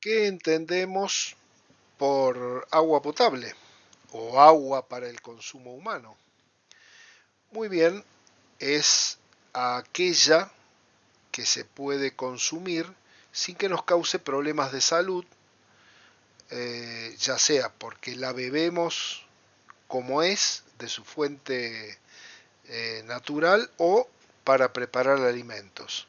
¿Qué entendemos por agua potable o agua para el consumo humano? Muy bien, es aquella que se puede consumir sin que nos cause problemas de salud, ya sea porque la bebemos como es, de su fuente natural, o para preparar alimentos.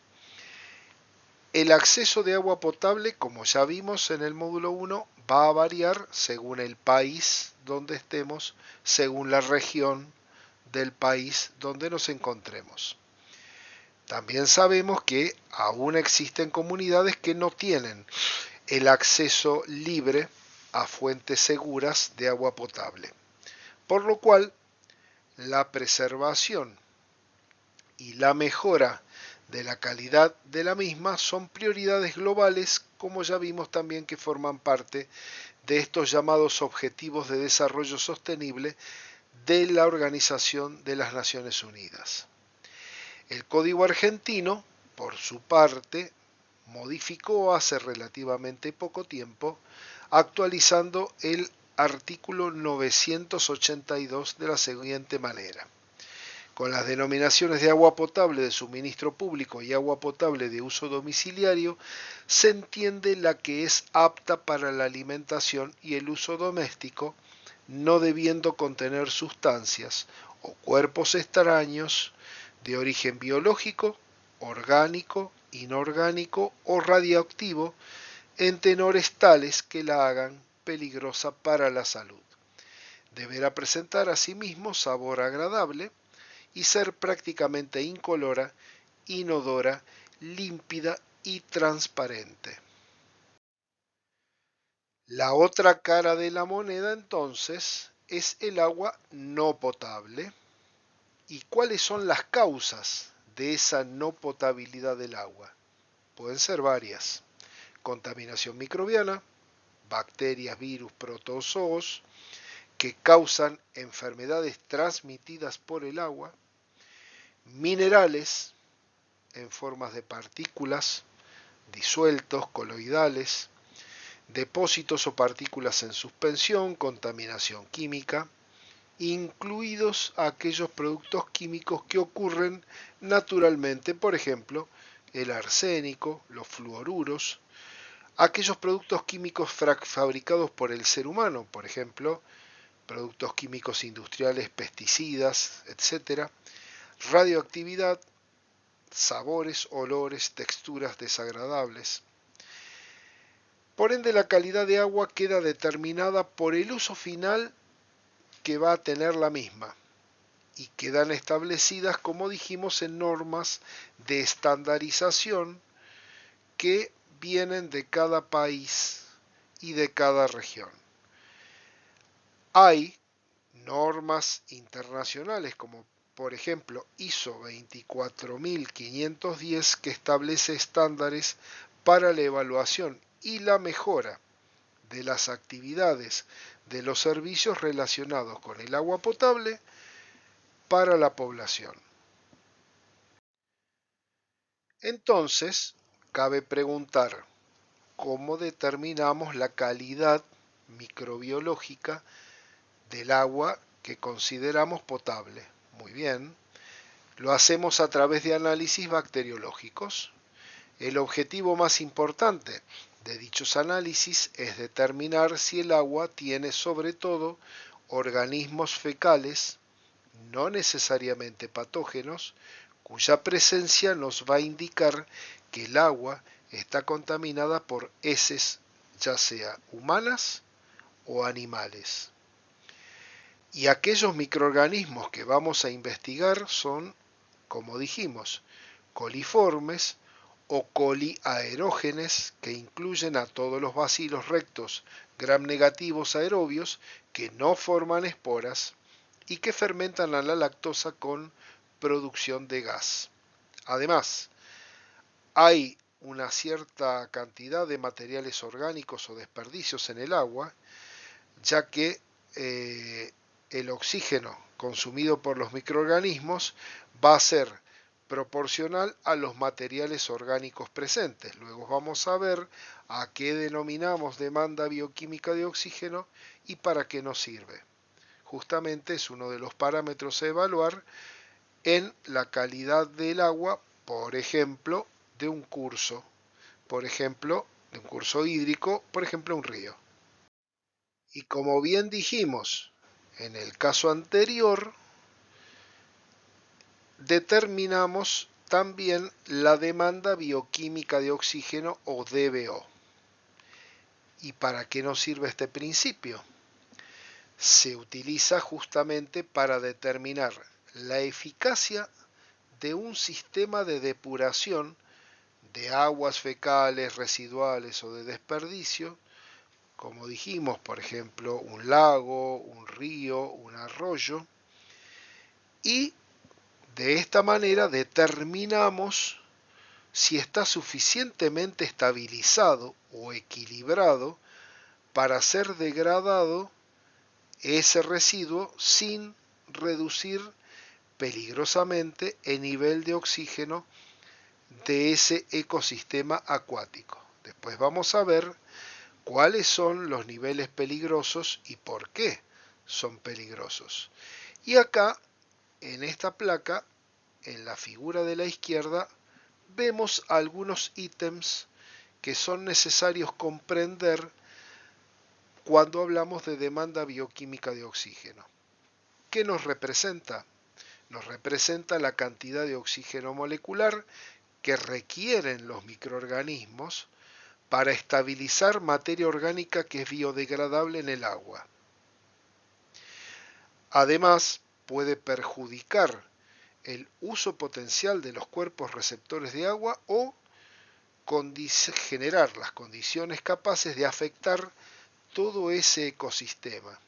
El acceso de agua potable, como ya vimos en el módulo 1, va a variar según el país donde estemos, según la región del país donde nos encontremos. También sabemos que aún existen comunidades que no tienen el acceso libre a fuentes seguras de agua potable, por lo cual la preservación y la mejora de la calidad de la misma son prioridades globales, como ya vimos también que forman parte de estos llamados Objetivos de Desarrollo Sostenible de la Organización de las Naciones Unidas. El Código Argentino, por su parte, modificó hace relativamente poco tiempo, actualizando el artículo 982 de la siguiente manera: con las denominaciones de agua potable de suministro público y agua potable de uso domiciliario, se entiende la que es apta para la alimentación y el uso doméstico, no debiendo contener sustancias o cuerpos extraños de origen biológico, orgánico, inorgánico o radioactivo en tenores tales que la hagan peligrosa para la salud. Deberá presentar asimismo sabor agradable y ser prácticamente incolora, inodora, límpida y transparente. La otra cara de la moneda entonces es el agua no potable. ¿Y cuáles son las causas de esa no potabilidad del agua? Pueden ser varias: contaminación microbiana, bacterias, virus, protozoos que causan enfermedades transmitidas por el agua, minerales en formas de partículas, disueltos, coloidales, depósitos o partículas en suspensión, contaminación química, incluidos aquellos productos químicos que ocurren naturalmente, por ejemplo, el arsénico, los fluoruros, aquellos productos químicos fabricados por el ser humano, por ejemplo, productos químicos industriales, pesticidas, etc., radioactividad, sabores, olores, texturas desagradables. Por ende, la calidad de agua queda determinada por el uso final que va a tener la misma y quedan establecidas, como dijimos, en normas de estandarización que vienen de cada país y de cada región. Hay normas internacionales como por ejemplo ISO 24510 que establece estándares para la evaluación y la mejora de las actividades de los servicios relacionados con el agua potable para la población. Entonces, cabe preguntar, ¿cómo determinamos la calidad microbiológica del agua que consideramos potable? Muy bien, lo hacemos a través de análisis bacteriológicos. El objetivo más importante de dichos análisis es determinar si el agua tiene sobre todo organismos fecales, no necesariamente patógenos, cuya presencia nos va a indicar que el agua está contaminada por heces, ya sea humanas o animales. Y aquellos microorganismos que vamos a investigar son, como dijimos, coliformes o coliaerógenes, que incluyen a todos los bacilos rectos gram negativos aerobios que no forman esporas y que fermentan a la lactosa con producción de gas. Además, hay una cierta cantidad de materiales orgánicos o desperdicios en el agua, ya que el oxígeno consumido por los microorganismos va a ser proporcional a los materiales orgánicos presentes. Luego vamos a ver a qué denominamos demanda bioquímica de oxígeno y para qué nos sirve. Justamente es uno de los parámetros a evaluar en la calidad del agua, por ejemplo, de un curso, de un curso hídrico, por ejemplo, un río. Y como bien dijimos en el caso anterior, determinamos también la demanda bioquímica de oxígeno o DBO. ¿Y para qué nos sirve este principio? Se utiliza justamente para determinar la eficacia de un sistema de depuración de aguas fecales, residuales o de desperdicio, como dijimos, por ejemplo, un lago, un río, un arroyo, y de esta manera determinamos si está suficientemente estabilizado o equilibrado para ser degradado ese residuo sin reducir peligrosamente el nivel de oxígeno de ese ecosistema acuático. Después vamos a ver cuáles son los niveles peligrosos y por qué son peligrosos. Y acá, en esta placa, en la figura de la izquierda, vemos algunos ítems que son necesarios comprender cuando hablamos de demanda bioquímica de oxígeno. ¿Qué nos representa? Nos representa la cantidad de oxígeno molecular que requieren los microorganismos para estabilizar materia orgánica que es biodegradable en el agua. Además, puede perjudicar el uso potencial de los cuerpos receptores de agua o generar las condiciones capaces de afectar todo ese ecosistema.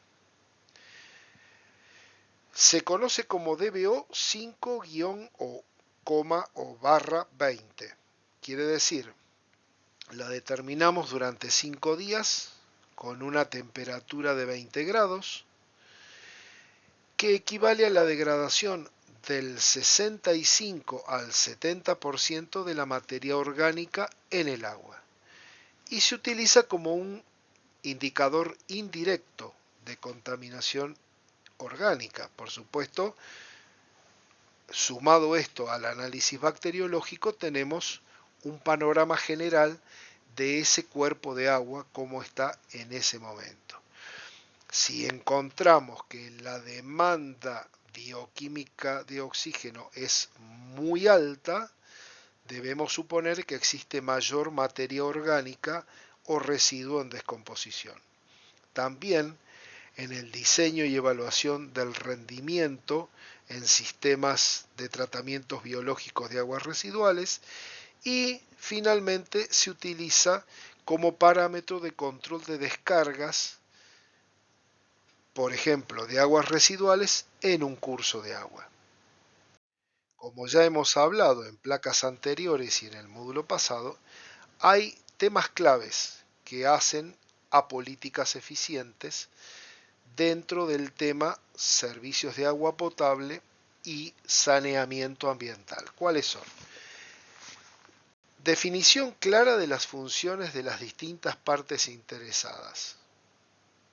Se conoce como DBO 5-o/20. Quiere decir, la determinamos durante 5 días con una temperatura de 20 grados, que equivale a la degradación del 65 al 70% de la materia orgánica en el agua. Y se utiliza como un indicador indirecto de contaminación orgánica. Por supuesto, sumado esto al análisis bacteriológico, tenemos un panorama general de ese cuerpo de agua como está en ese momento. Si encontramos que la demanda bioquímica de oxígeno es muy alta, debemos suponer que existe mayor materia orgánica o residuo en descomposición. También en el diseño y evaluación del rendimiento en sistemas de tratamientos biológicos de aguas residuales, y finalmente se utiliza como parámetro de control de descargas, por ejemplo, de aguas residuales en un curso de agua. Como ya hemos hablado en placas anteriores y en el módulo pasado, hay temas claves que hacen a políticas eficientes dentro del tema servicios de agua potable y saneamiento ambiental. ¿Cuáles son? Definición clara de las funciones de las distintas partes interesadas,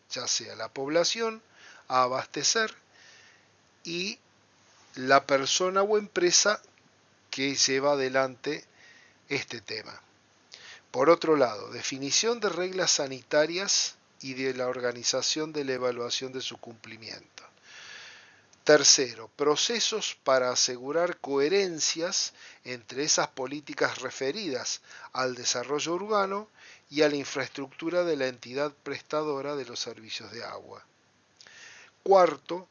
ya sea la población a abastecer y la persona o empresa que lleva adelante este tema. Por otro lado, definición de reglas sanitarias y de la organización de la evaluación de su cumplimiento. Tercero, procesos para asegurar coherencias entre esas políticas referidas al desarrollo urbano y a la infraestructura de la entidad prestadora de los servicios de agua. Cuarto,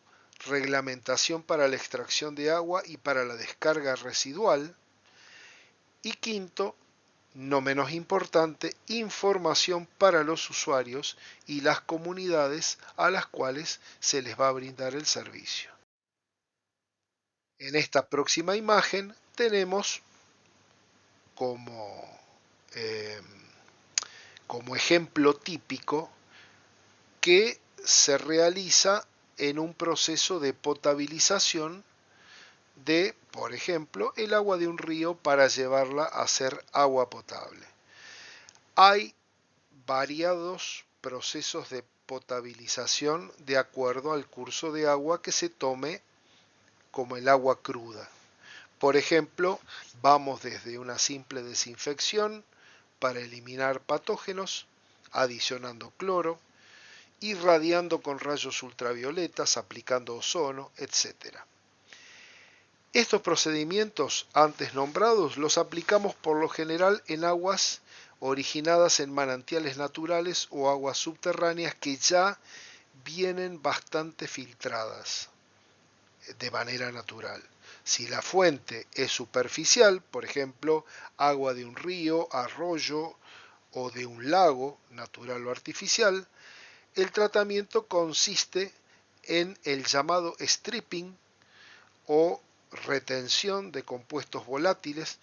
reglamentación para la extracción de agua y para la descarga residual. Y quinto, no menos importante, información para los usuarios y las comunidades a las cuales se les va a brindar el servicio. En esta próxima imagen tenemos como, eh, como ejemplo típico que se realiza en un proceso de potabilización de, por por ejemplo, el agua de un río para llevarla a ser agua potable. Hay variados procesos de potabilización de acuerdo al curso de agua que se tome, como el agua cruda. Por ejemplo, vamos desde una simple desinfección para eliminar patógenos, adicionando cloro, irradiando con rayos ultravioletas, aplicando ozono, etc. Estos procedimientos antes nombrados los aplicamos por lo general en aguas originadas en manantiales naturales o aguas subterráneas que ya vienen bastante filtradas de manera natural. Si la fuente es superficial, por ejemplo, agua de un río, arroyo o de un lago, natural o artificial, el tratamiento consiste en el llamado stripping o retención de compuestos volátiles.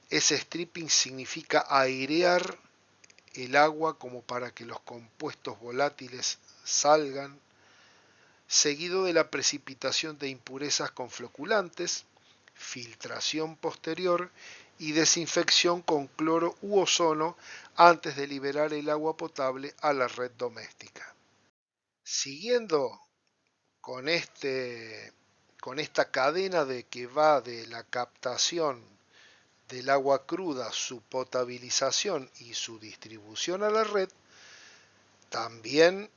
Ese stripping significa airear el agua como para que los compuestos volátiles salgan, seguido de la precipitación de impurezas con floculantes, filtración posterior y desinfección con cloro u ozono antes de liberar el agua potable a la red doméstica. Siguiendo con, con esta cadena de que va de la captación del agua cruda, su potabilización y su distribución a la red, también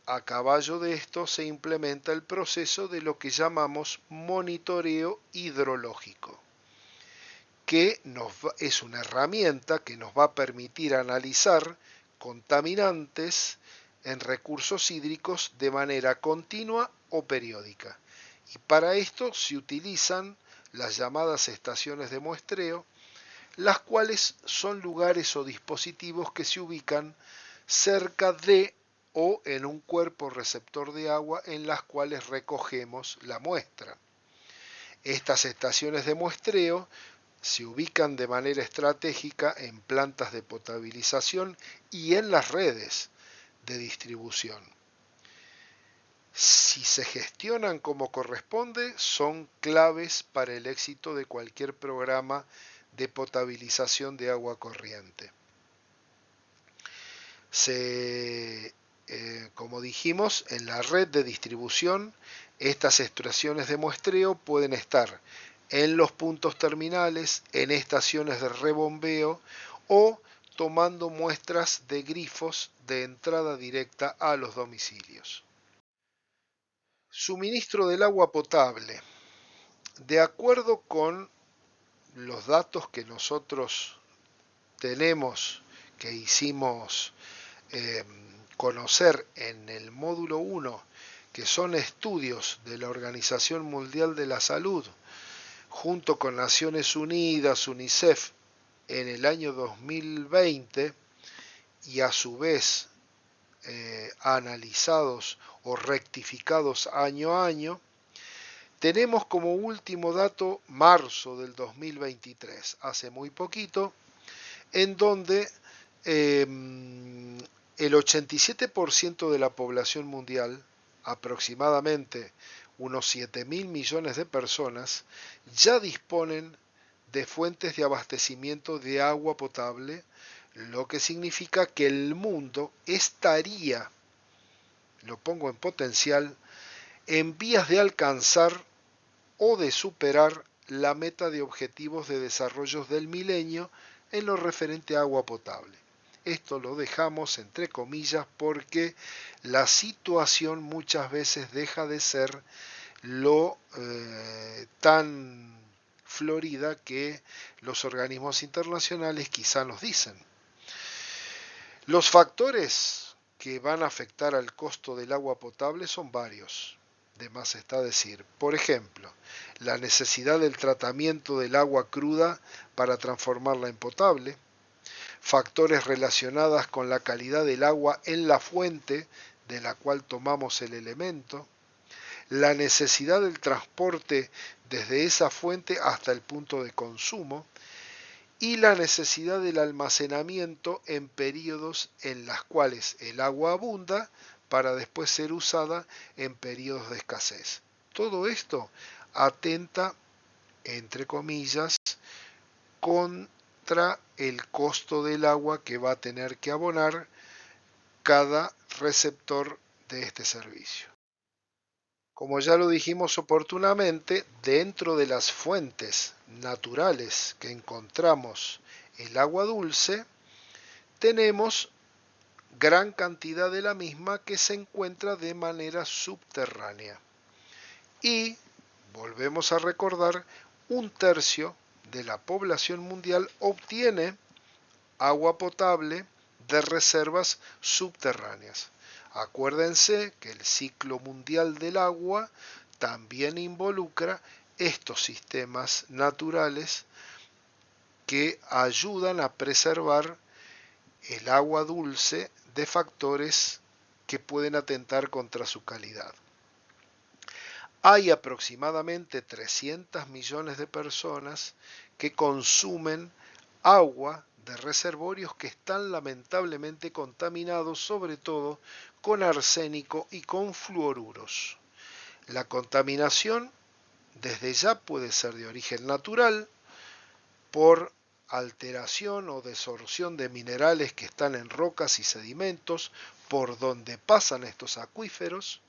a caballo de esto se implementa el proceso de lo que llamamos monitoreo hidrológico, que es una herramienta que nos va a permitir analizar contaminantes en recursos hídricos de manera continua o periódica. Y para esto se utilizan las llamadas estaciones de muestreo, las cuales son lugares o dispositivos que se ubican cerca de o en un cuerpo receptor de agua en las cuales recogemos la muestra. Estas estaciones de muestreo se ubican de manera estratégica en plantas de potabilización y en las redes de distribución. Si se gestionan como corresponde, son claves para el éxito de cualquier programa de potabilización de agua corriente. Como dijimos, en la red de distribución, estas estaciones de muestreo pueden estar en los puntos terminales, en estaciones de rebombeo o tomando muestras de grifos de entrada directa a los domicilios. Suministro del agua potable. De acuerdo con los datos que nosotros tenemos, que hicimos conocer en el módulo 1, que son estudios de la Organización Mundial de la Salud, junto con Naciones Unidas, UNICEF, en el año 2020, y a su vez analizados o rectificados año a año, tenemos como último dato marzo del 2023, hace muy poquito, en donde el 87% de la población mundial, aproximadamente unos 7.000 millones de personas, ya disponen de fuentes de abastecimiento de agua potable, lo que significa que el mundo estaría, lo pongo en potencial, en vías de alcanzar o de superar la meta de objetivos de desarrollo del milenio en lo referente a agua potable. Esto lo dejamos entre comillas porque la situación muchas veces deja de ser lo tan florida que los organismos internacionales quizá nos dicen. Los factores que van a afectar al costo del agua potable son varios. De más está decir, por ejemplo, la necesidad del tratamiento del agua cruda para transformarla en potable, factores relacionados con la calidad del agua en la fuente de la cual tomamos el elemento, la necesidad del transporte desde esa fuente hasta el punto de consumo y la necesidad del almacenamiento en periodos en los cuales el agua abunda para después ser usada en periodos de escasez. Todo esto atenta entre comillas, contra el costo del agua que va a tener que abonar cada receptor de este servicio. Como ya lo dijimos oportunamente, dentro de las fuentes naturales que encontramos el agua dulce, tenemos gran cantidad de la misma que se encuentra de manera subterránea. Y, volvemos a recordar, un tercio de la población mundial obtiene agua potable de reservas subterráneas. Acuérdense que el ciclo mundial del agua también involucra estos sistemas naturales que ayudan a preservar el agua dulce de factores que pueden atentar contra su calidad. Hay aproximadamente 300 millones de personas que consumen agua de reservorios que están lamentablemente contaminados, sobre todo con arsénico y con fluoruros. La contaminación desde ya puede ser de origen natural por alteración o desorción de minerales que están en rocas y sedimentos por donde pasan estos acuíferos.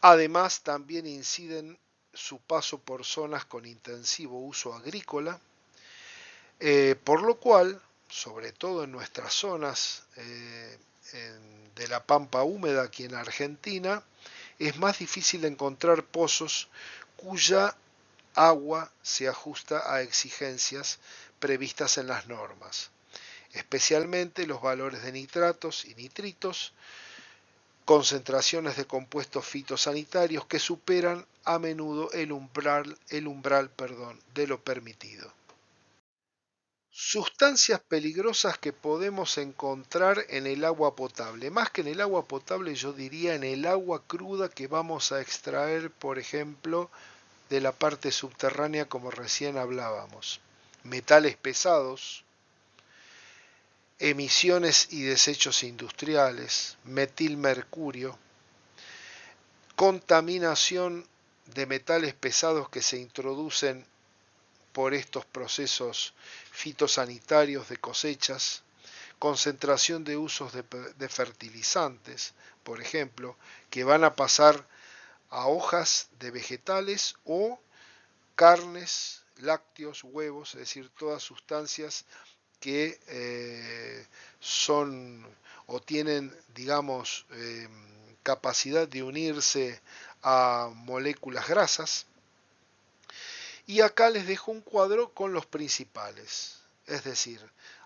Además, también inciden su paso por zonas con intensivo uso agrícola, por lo cual, sobre todo en nuestras zonas de la pampa húmeda aquí en Argentina, es más difícil encontrar pozos cuya agua se ajusta a exigencias previstas en las normas, especialmente los valores de nitratos y nitritos, concentraciones de compuestos fitosanitarios que superan a menudo el umbral de lo permitido. Sustancias peligrosas que podemos encontrar en el agua potable. Más que en el agua potable, yo diría en el agua cruda que vamos a extraer, por ejemplo, de la parte subterránea, como recién hablábamos. Metales pesados, emisiones y desechos industriales, metilmercurio, contaminación de metales pesados que se introducen por estos procesos fitosanitarios de cosechas, concentración de usos de fertilizantes, por ejemplo, que van a pasar a hojas de vegetales o carnes, lácteos, huevos, es decir, todas sustancias que son o tienen, digamos, capacidad de unirse a moléculas grasas. Y acá les dejo un cuadro con los principales, es decir,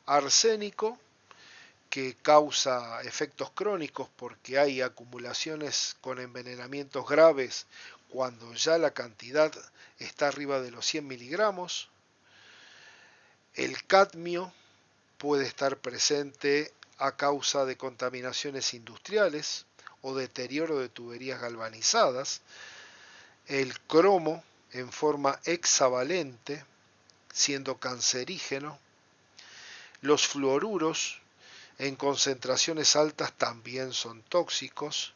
arsénico, que causa efectos crónicos porque hay acumulaciones con envenenamientos graves cuando ya la cantidad está arriba de los 100 miligramos. El cadmio puede estar presente a causa de contaminaciones industriales o deterioro de tuberías galvanizadas. El cromo en forma hexavalente, siendo cancerígeno. Los fluoruros en concentraciones altas también son tóxicos.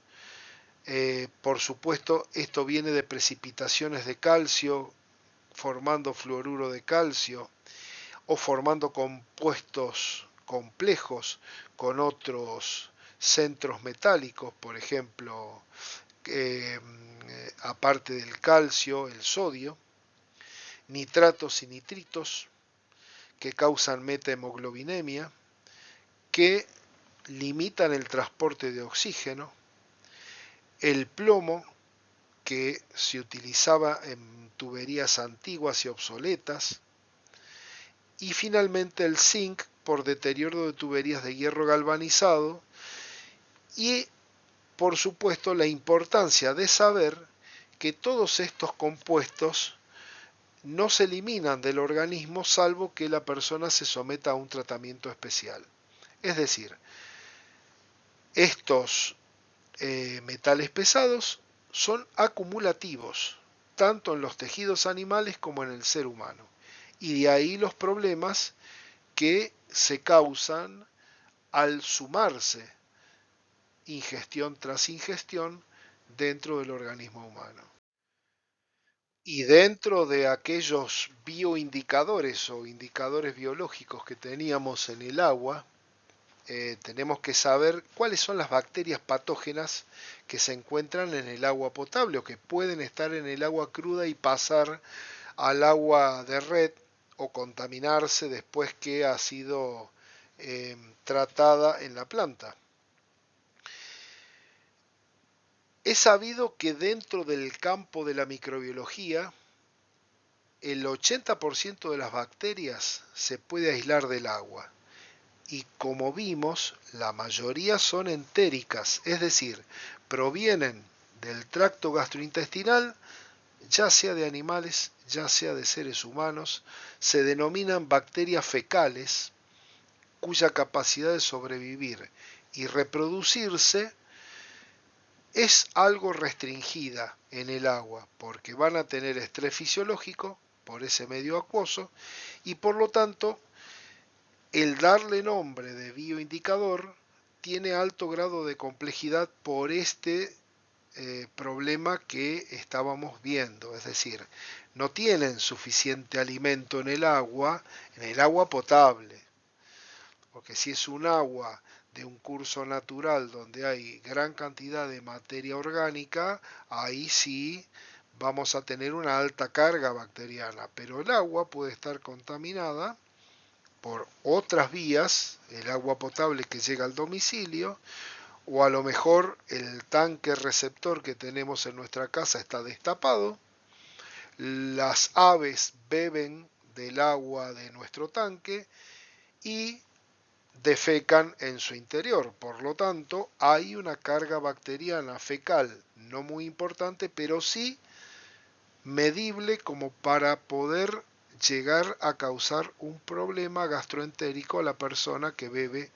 Por supuesto, esto viene de precipitaciones de calcio, formando fluoruro de calcio o formando compuestos complejos con otros centros metálicos, por ejemplo, aparte del calcio, el sodio, nitratos y nitritos que causan metahemoglobinemia, que limitan el transporte de oxígeno, el plomo que se utilizaba en tuberías antiguas y obsoletas, y finalmente el zinc por deterioro de tuberías de hierro galvanizado y por supuesto la importancia de saber que todos estos compuestos no se eliminan del organismo salvo que la persona se someta a un tratamiento especial. Es decir, estos metales pesados son acumulativos, tanto en los tejidos animales como en el ser humano. Y de ahí los problemas que se causan al sumarse ingestión tras ingestión dentro del organismo humano. Y dentro de aquellos bioindicadores o indicadores biológicos que teníamos en el agua, tenemos que saber cuáles son las bacterias patógenas que se encuentran en el agua potable o que pueden estar en el agua cruda y pasar al agua de red o contaminarse después que ha sido tratada en la planta. Es sabido que dentro del campo de la microbiología, el 80% de las bacterias se puede aislar del agua. Y como vimos, la mayoría son entéricas, es decir, provienen del tracto gastrointestinal, ya sea de animales, ya sea de seres humanos, se denominan bacterias fecales, cuya capacidad de sobrevivir y reproducirse es algo restringida en el agua, porque van a tener estrés fisiológico por ese medio acuoso y por lo tanto el darle nombre de bioindicador tiene alto grado de complejidad por este problema que estábamos viendo, es decir, no tienen suficiente alimento en el agua potable, porque si es un agua de un curso natural donde hay gran cantidad de materia orgánica, ahí sí vamos a tener una alta carga bacteriana, pero el agua puede estar contaminada por otras vías, el agua potable que llega al domicilio, o a lo mejor el tanque receptor que tenemos en nuestra casa está destapado, las aves beben del agua de nuestro tanque y defecan en su interior. Por lo tanto, hay una carga bacteriana fecal no muy importante, pero sí medible como para poder llegar a causar un problema gastroentérico a la persona que bebe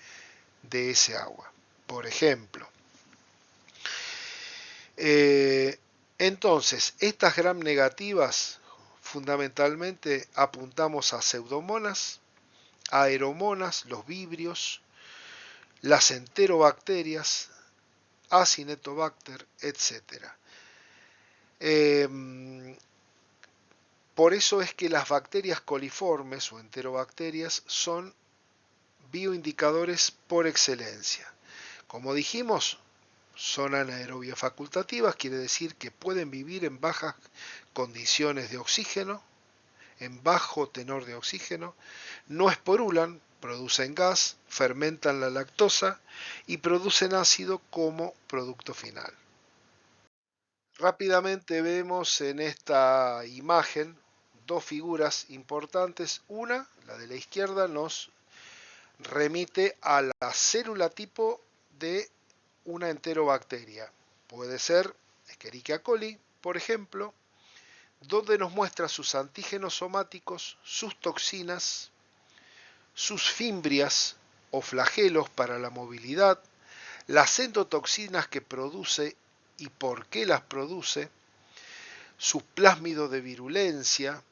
de ese agua. Por ejemplo, entonces, estas gram negativas fundamentalmente apuntamos a pseudomonas, aeromonas, los vibrios, las enterobacterias, Acinetobacter, etc. Por eso es que las bacterias coliformes o enterobacterias son bioindicadores por excelencia. Como dijimos, son anaerobias facultativas, quiere decir que pueden vivir en bajas condiciones de oxígeno, en bajo tenor de oxígeno, no esporulan, producen gas, fermentan la lactosa y producen ácido como producto final. Rápidamente vemos en esta imagen dos figuras importantes. Una, la de la izquierda, nos remite a la célula tipo de una enterobacteria. Puede ser Escherichia coli, por ejemplo, donde nos muestra sus antígenos somáticos, sus toxinas, sus fimbrias o flagelos para la movilidad, las endotoxinas que produce y por qué las produce, sus plásmidos de virulencia.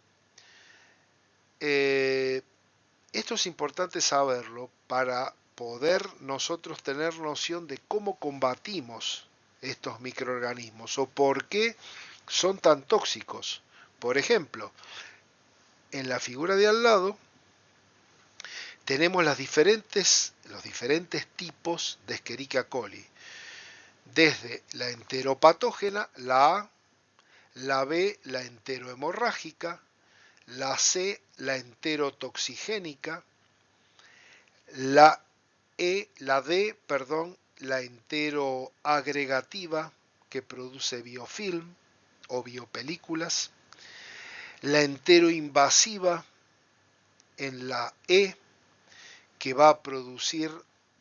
Esto es importante saberlo para poder nosotros tener noción de cómo combatimos estos microorganismos o por qué son tan tóxicos. Por ejemplo, en la figura de al lado tenemos los diferentes tipos de Escherichia coli, desde la enteropatógena, la A, la B, la enterohemorrágica, la C, la enterotoxigénica, la la D, perdón, la enteroagregativa, que produce biofilm o biopelículas, la enteroinvasiva en la E, que va a producir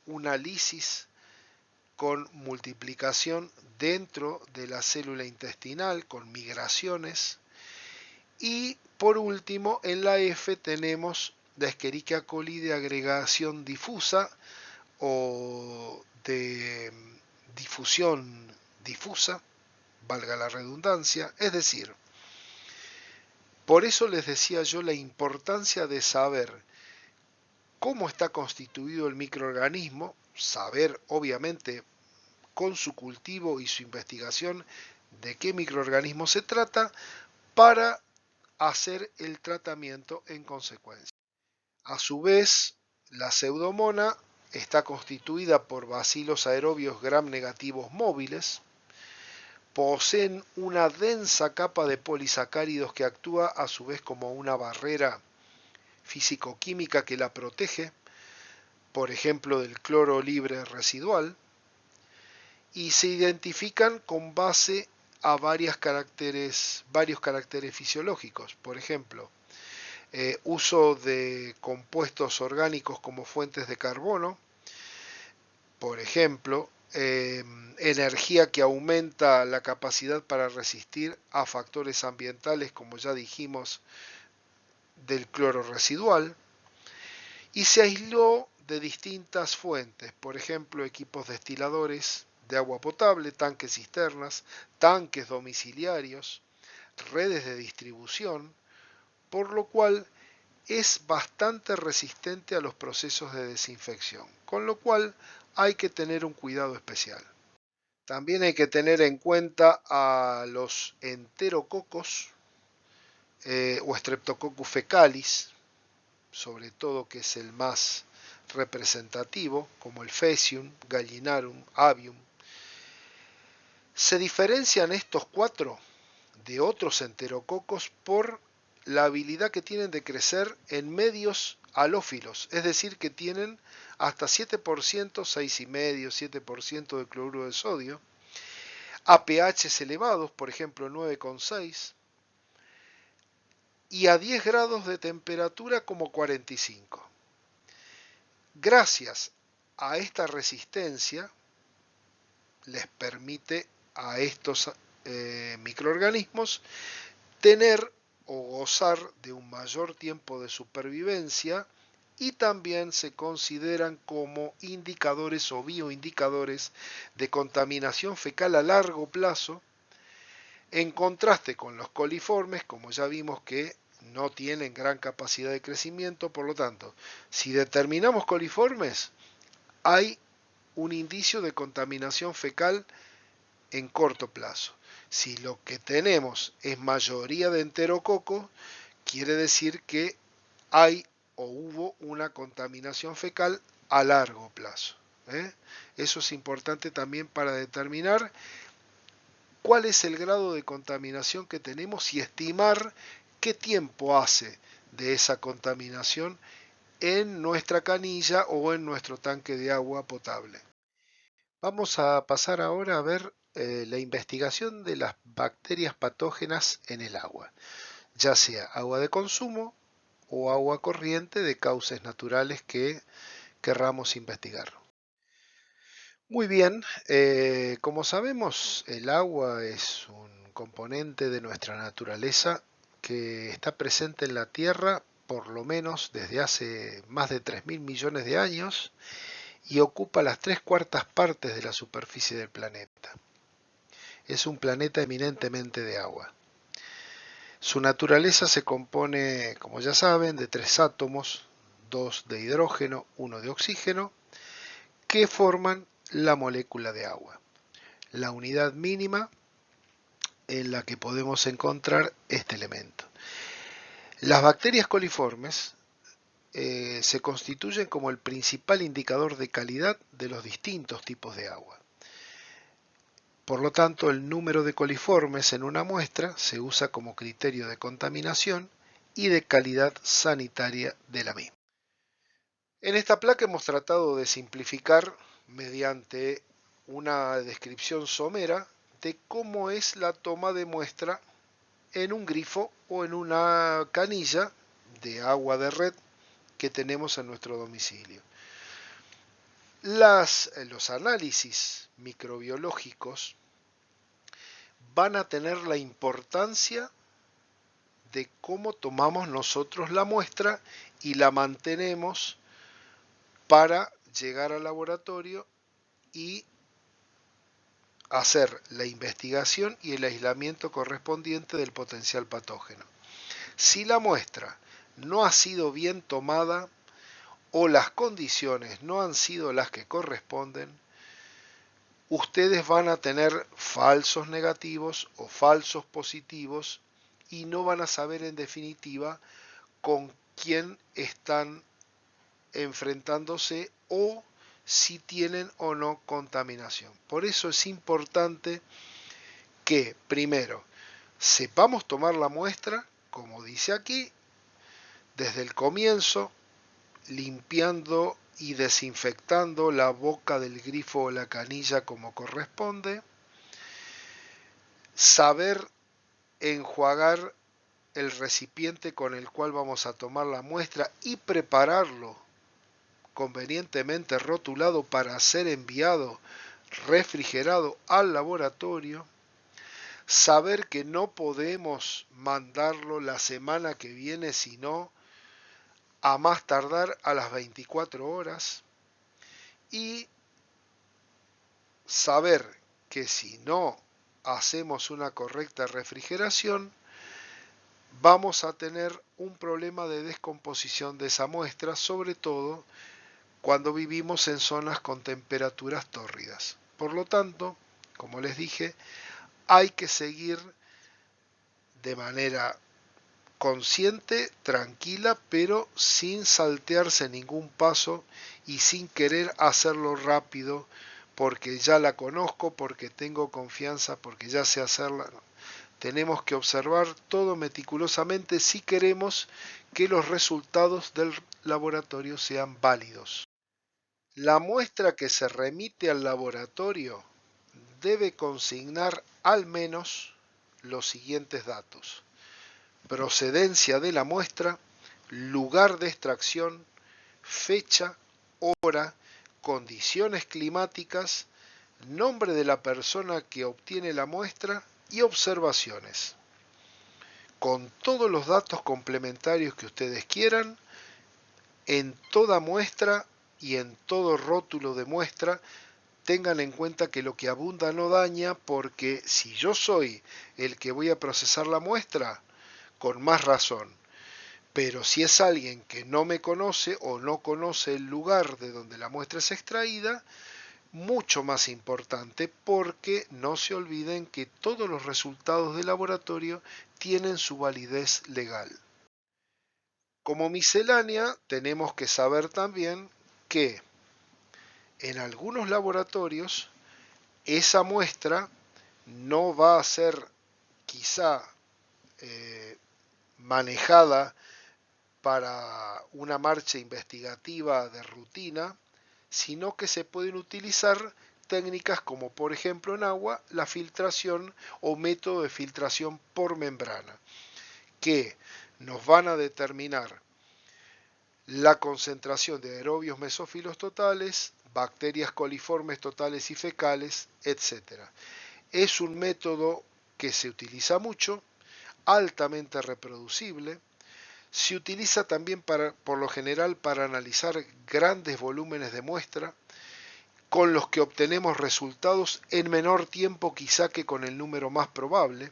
una lisis con multiplicación dentro de la célula intestinal, con migraciones. Y por último, en la F tenemos la Escherichia coli de agregación difusa o de difusión difusa, valga la redundancia, es decir, por eso les decía yo la importancia de saber cómo está constituido el microorganismo, saber obviamente con su cultivo y su investigación de qué microorganismo se trata, para hacer el tratamiento en consecuencia. A su vez, la pseudomonas está constituida por bacilos aerobios gram negativos móviles, poseen una densa capa de polisacáridos que actúa a su vez como una barrera físico-química que la protege, por ejemplo del cloro libre residual, y se identifican con base a varios caracteres fisiológicos, por ejemplo, uso de compuestos orgánicos como fuentes de carbono, por ejemplo, energía que aumenta la capacidad para resistir a factores ambientales, como ya dijimos, del cloro residual, y se aisló de distintas fuentes, por ejemplo, equipos destiladores de agua potable, tanques cisternas, tanques domiciliarios, redes de distribución, por lo cual es bastante resistente a los procesos de desinfección, con lo cual hay que tener un cuidado especial. También hay que tener en cuenta a los enterococos o Streptococcus fecalis, sobre todo, que es el más representativo, como el Faecium, Gallinarum, Avium. Se diferencian estos cuatro de otros enterococos por la habilidad que tienen de crecer en medios halófilos, es decir, que tienen hasta 7%, 6,5%, 7% de cloruro de sodio, a pHs elevados, por ejemplo 9,6, y a 10 grados de temperatura como 45. Gracias a esta resistencia les permite a estos microorganismos tener o gozar de un mayor tiempo de supervivencia, y también se consideran como indicadores o bioindicadores de contaminación fecal a largo plazo, en contraste con los coliformes, como ya vimos, que no tienen gran capacidad de crecimiento. Por lo tanto, si determinamos coliformes, hay un indicio de contaminación fecal en corto plazo. Si lo que tenemos es mayoría de enterococo, quiere decir que hay o hubo una contaminación fecal a largo plazo. Eso es importante también para determinar cuál es el grado de contaminación que tenemos y estimar qué tiempo hace de esa contaminación en nuestra canilla o en nuestro tanque de agua potable. Vamos a pasar ahora a ver la investigación de las bacterias patógenas en el agua, ya sea agua de consumo o agua corriente de cauces naturales que querramos investigar. Muy bien, como sabemos, el agua es un componente de nuestra naturaleza que está presente en la Tierra por lo menos desde hace más de 3.000 millones de años y ocupa las 3/4 partes de la superficie del planeta. Es un planeta eminentemente de agua. Su naturaleza se compone, como ya saben, de 3 átomos, 2 de hidrógeno, 1 de oxígeno, que forman la molécula de agua, la unidad mínima en la que podemos encontrar este elemento. Las bacterias coliformes se constituyen como el principal indicador de calidad de los distintos tipos de agua. Por lo tanto, el número de coliformes en una muestra se usa como criterio de contaminación y de calidad sanitaria de la misma. En esta placa hemos tratado de simplificar mediante una descripción somera de cómo es la toma de muestra en un grifo o en una canilla de agua de red que tenemos en nuestro domicilio. Los análisis microbiológicos van a tener la importancia de cómo tomamos nosotros la muestra y la mantenemos para llegar al laboratorio y hacer la investigación y el aislamiento correspondiente del potencial patógeno. Si la muestra no ha sido bien tomada o las condiciones no han sido las que corresponden, ustedes van a tener falsos negativos o falsos positivos y no van a saber en definitiva con quién están enfrentándose o si tienen o no contaminación. Por eso es importante que primero sepamos tomar la muestra, como dice aquí, desde el comienzo, limpiando y desinfectando la boca del grifo o la canilla como corresponde, saber enjuagar el recipiente con el cual vamos a tomar la muestra y prepararlo convenientemente rotulado para ser enviado refrigerado al laboratorio, saber que no podemos mandarlo la semana que viene, sino a más tardar a las 24 horas, y saber que si no hacemos una correcta refrigeración, vamos a tener un problema de descomposición de esa muestra, sobre todo cuando vivimos en zonas con temperaturas tórridas. Por lo tanto, como les dije, hay que seguir de manera consciente, tranquila, pero sin saltearse ningún paso y sin querer hacerlo rápido porque ya la conozco, porque tengo confianza, porque ya sé hacerla. No. Tenemos que observar todo meticulosamente si queremos que los resultados del laboratorio sean válidos. La muestra que se remite al laboratorio debe consignar al menos los siguientes datos: procedencia de la muestra, lugar de extracción, fecha, hora, condiciones climáticas, nombre de la persona que obtiene la muestra y observaciones. Con todos los datos complementarios que ustedes quieran, en toda muestra y en todo rótulo de muestra, tengan en cuenta que lo que abunda no daña, porque si yo soy el que voy a procesar la muestra, con más razón. Pero si es alguien que no me conoce o no conoce el lugar de donde la muestra es extraída, mucho más importante, porque no se olviden que todos los resultados de laboratorio tienen su validez legal. Como miscelánea, tenemos que saber también que en algunos laboratorios esa muestra no va a ser quizá manejada para una marcha investigativa de rutina, sino que se pueden utilizar técnicas como por ejemplo en agua la filtración o método de filtración por membrana, que nos van a determinar la concentración de aerobios mesófilos totales, bacterias coliformes totales y fecales, etc. Es un método que se utiliza mucho, altamente reproducible. Se utiliza también por lo general para analizar grandes volúmenes de muestra, con los que obtenemos resultados en menor tiempo quizá que con el número más probable.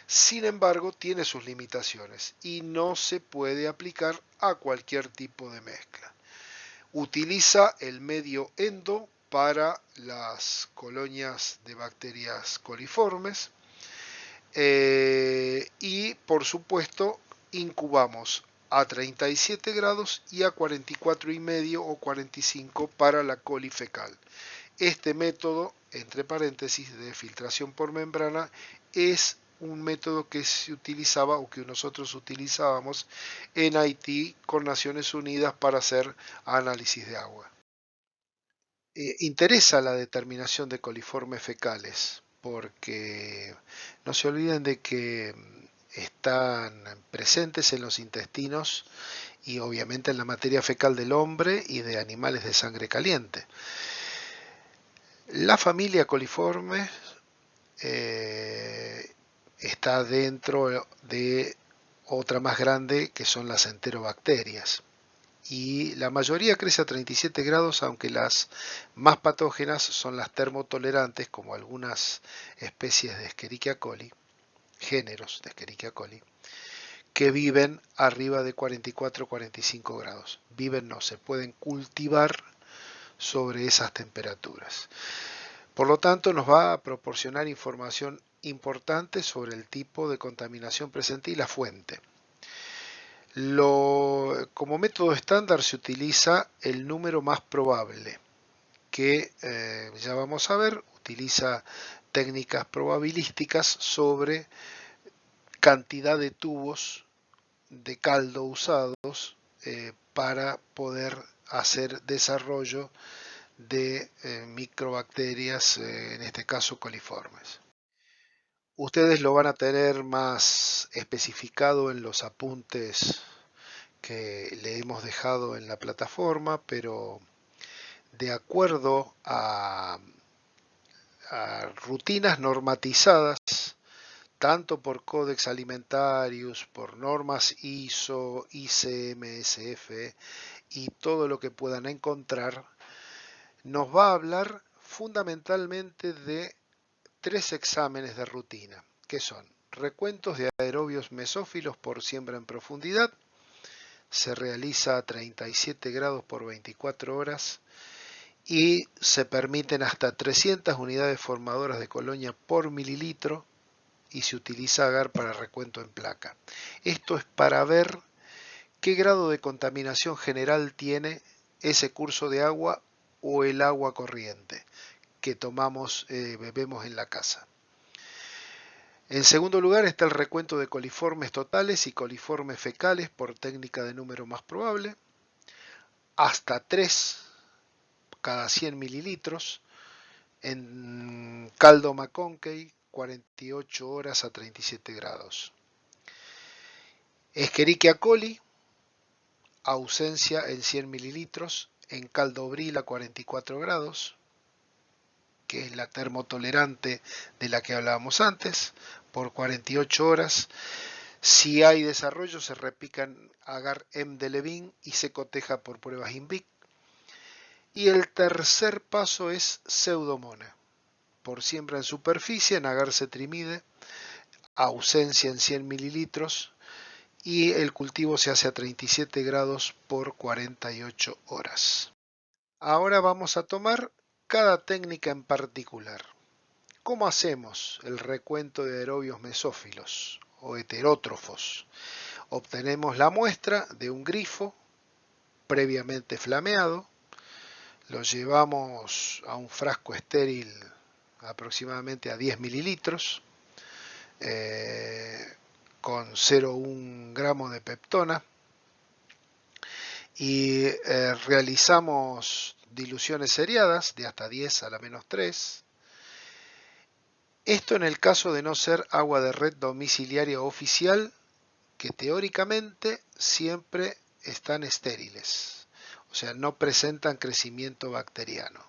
Sin embargo, tiene sus limitaciones y no se puede aplicar a cualquier tipo de mezcla. Utiliza el medio endo para las colonias de bacterias coliformes y por supuesto incubamos a 37 grados y a 44,5 o 45 para la coli fecal. Este método, entre paréntesis, de filtración por membrana es un método que se utilizaba o que nosotros utilizábamos en Haití con Naciones Unidas para hacer análisis de agua. Interesa la determinación de coliformes fecales porque no se olviden de que están presentes en los intestinos y obviamente en la materia fecal del hombre y de animales de sangre caliente. La familia coliforme está dentro de otra más grande que son las enterobacterias. Y la mayoría crece a 37 grados, aunque las más patógenas son las termotolerantes, como algunas especies de Escherichia coli, géneros de Escherichia coli, que viven arriba de 44-45 grados. Viven, no, se pueden cultivar sobre esas temperaturas. Por lo tanto, nos va a proporcionar información importante sobre el tipo de contaminación presente y la fuente. Como método estándar se utiliza el número más probable, que ya vamos a ver, utiliza técnicas probabilísticas sobre cantidad de tubos de caldo usados para poder hacer desarrollo de microbacterias, en este caso coliformes. Ustedes lo van a tener más especificado en los apuntes que le hemos dejado en la plataforma, pero de acuerdo a rutinas normatizadas, tanto por Codex Alimentarius, por normas ISO, ICMSF y todo lo que puedan encontrar, nos va a hablar fundamentalmente de 3 exámenes de rutina, que son recuentos de aerobios mesófilos por siembra en profundidad, se realiza a 37 grados por 24 horas y se permiten hasta 300 unidades formadoras de colonia por mililitro y se utiliza agar para recuento en placa. Esto es para ver qué grado de contaminación general tiene ese curso de agua o el agua corriente que tomamos, bebemos en la casa. En segundo lugar está el recuento de coliformes totales y coliformes fecales por técnica de número más probable, hasta 3 cada 100 mililitros en caldo McConkey, 48 horas a 37 grados. Escherichia coli, ausencia en 100 mililitros en caldo Bril a 44 grados, que es la termotolerante de la que hablábamos antes, por 48 horas. Si hay desarrollo, se repican agar M de Levin y se coteja por pruebas INVIC. Y el tercer paso es pseudomona, por siembra en superficie, en agar cetrimide, ausencia en 100 mililitros, y el cultivo se hace a 37 grados por 48 horas. Ahora vamos a tomar cada técnica en particular. ¿Cómo hacemos el recuento de aerobios mesófilos o heterótrofos? Obtenemos la muestra de un grifo previamente flameado, lo llevamos a un frasco estéril aproximadamente a 10 mililitros, con 0,1 gramos de peptona, y realizamos diluciones seriadas de hasta 10 a la menos 3. Esto en el caso de no ser agua de red domiciliaria oficial, que teóricamente siempre están estériles, o sea, no presentan crecimiento bacteriano.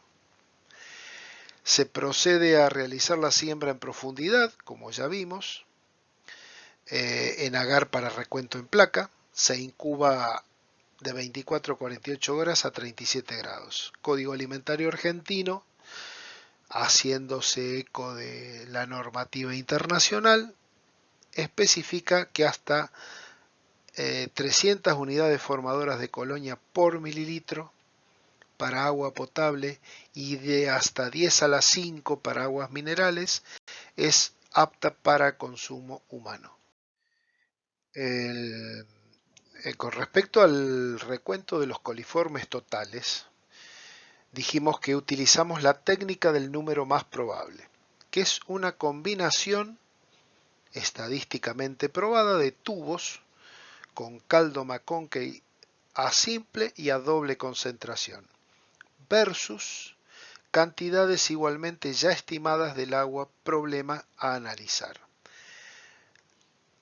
Se procede a realizar la siembra en profundidad, como ya vimos, en agar para recuento en placa. Se incuba de 24 a 48 horas a 37 grados. Código Alimentario Argentino, haciéndose eco de la normativa internacional, especifica que hasta 300 unidades formadoras de colonia por mililitro para agua potable y de hasta 10 a la 5 para aguas minerales es apta para consumo humano. Con respecto al recuento de los coliformes totales, dijimos que utilizamos la técnica del número más probable, que es una combinación estadísticamente probada de tubos con caldo McConkey a simple y a doble concentración, versus cantidades igualmente ya estimadas del agua problema a analizar.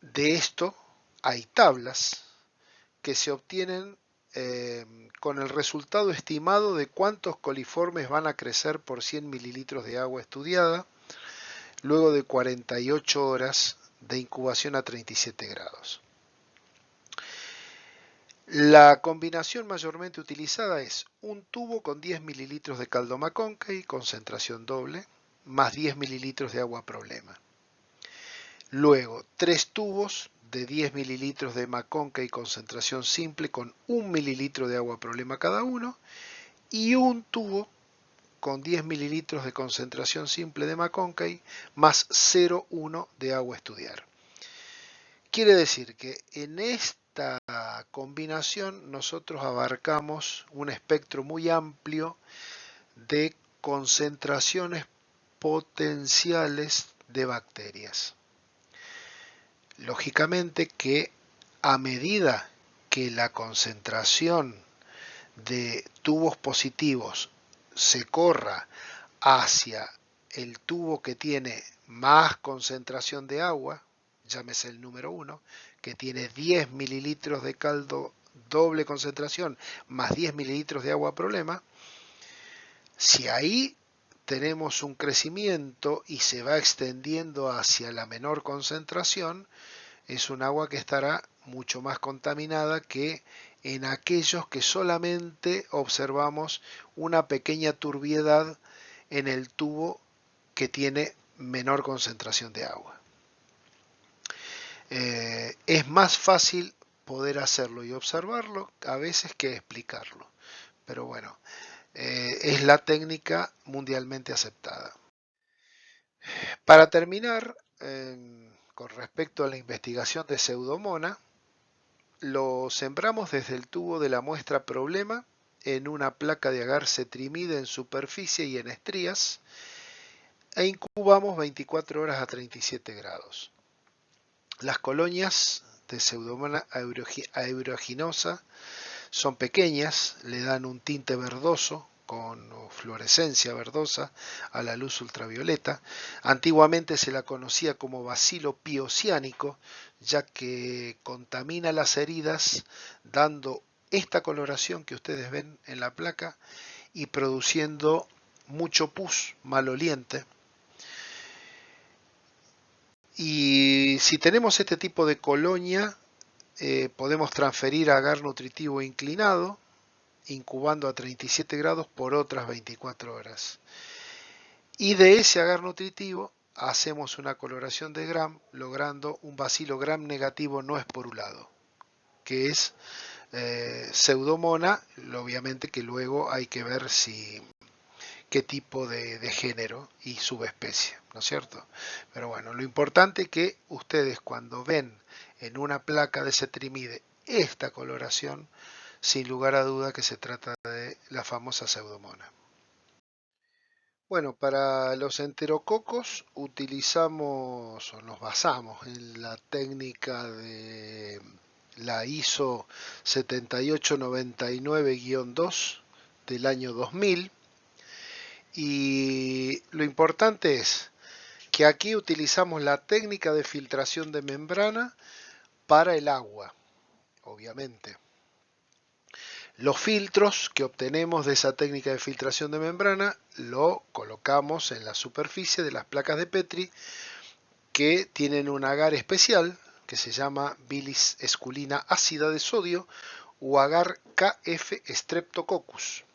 De esto hay tablas que se obtienen con el resultado estimado de cuántos coliformes van a crecer por 100 mililitros de agua estudiada, luego de 48 horas de incubación a 37 grados. La combinación mayormente utilizada es un tubo con 10 mililitros de caldo McConkey, concentración doble, más 10 mililitros de agua problema. Luego, 3 tubos de 10 mililitros de McConkey, concentración simple, con 1 mililitro de agua problema cada uno, y un tubo con 10 mililitros de concentración simple de McConkey más 0,1 de agua a estudiar. Quiere decir que en esta combinación nosotros abarcamos un espectro muy amplio de concentraciones potenciales de bacterias. Lógicamente que a medida que la concentración de tubos positivos se corra hacia el tubo que tiene más concentración de agua, llámese el número 1, que tiene 10 mililitros de caldo doble concentración más 10 mililitros de agua problema, si ahí tenemos un crecimiento y se va extendiendo hacia la menor concentración, es un agua que estará mucho más contaminada que en aquellos que solamente observamos una pequeña turbiedad en el tubo que tiene menor concentración de agua. Es más fácil poder hacerlo y observarlo a veces que explicarlo, pero bueno, es la técnica mundialmente aceptada. Para terminar, con respecto a la investigación de Pseudomonas, lo sembramos desde el tubo de la muestra problema en una placa de agar cetrimide en superficie y en estrías e incubamos 24 horas a 37 grados. Las colonias de Pseudomonas aeruginosa son pequeñas, le dan un tinte verdoso con fluorescencia verdosa a la luz ultravioleta. Antiguamente se la conocía como bacilo piociánico, ya que contamina las heridas dando esta coloración que ustedes ven en la placa y produciendo mucho pus maloliente. Y si tenemos este tipo de colonia, podemos transferir agar nutritivo inclinado, incubando a 37 grados por otras 24 horas. Y de ese agar nutritivo hacemos una coloración de Gram, logrando un bacilo Gram negativo no esporulado, que es Pseudomonas, obviamente que luego hay que ver qué tipo de género y subespecie, ¿no es cierto? Pero bueno, lo importante es que ustedes cuando ven en una placa de cetrimide esta coloración, sin lugar a duda que se trata de la famosa Pseudomonas. Bueno, para los enterococos utilizamos o nos basamos en la técnica de la ISO 7899-2 del año 2000, y lo importante es que aquí utilizamos la técnica de filtración de membrana para el agua, obviamente. Los filtros que obtenemos de esa técnica de filtración de membrana lo colocamos en la superficie de las placas de Petri que tienen un agar especial que se llama bilis esculina ácida de sodio o agar KF Streptococcus.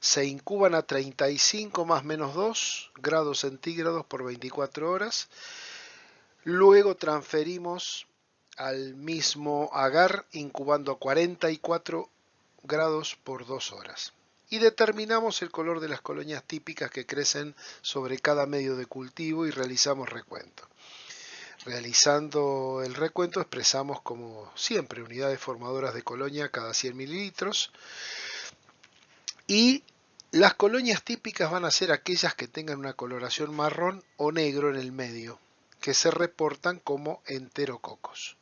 Se incuban a 35 más menos 2 grados centígrados por 24 horas. Luego transferimos al mismo agar incubando a 44 grados por 2 horas. Y determinamos el color de las colonias típicas que crecen sobre cada medio de cultivo y realizamos recuento. Realizando el recuento expresamos como siempre unidades formadoras de colonia cada 100 mililitros y las colonias típicas van a ser aquellas que tengan una coloración marrón o negro en el medio, que se reportan como enterococos.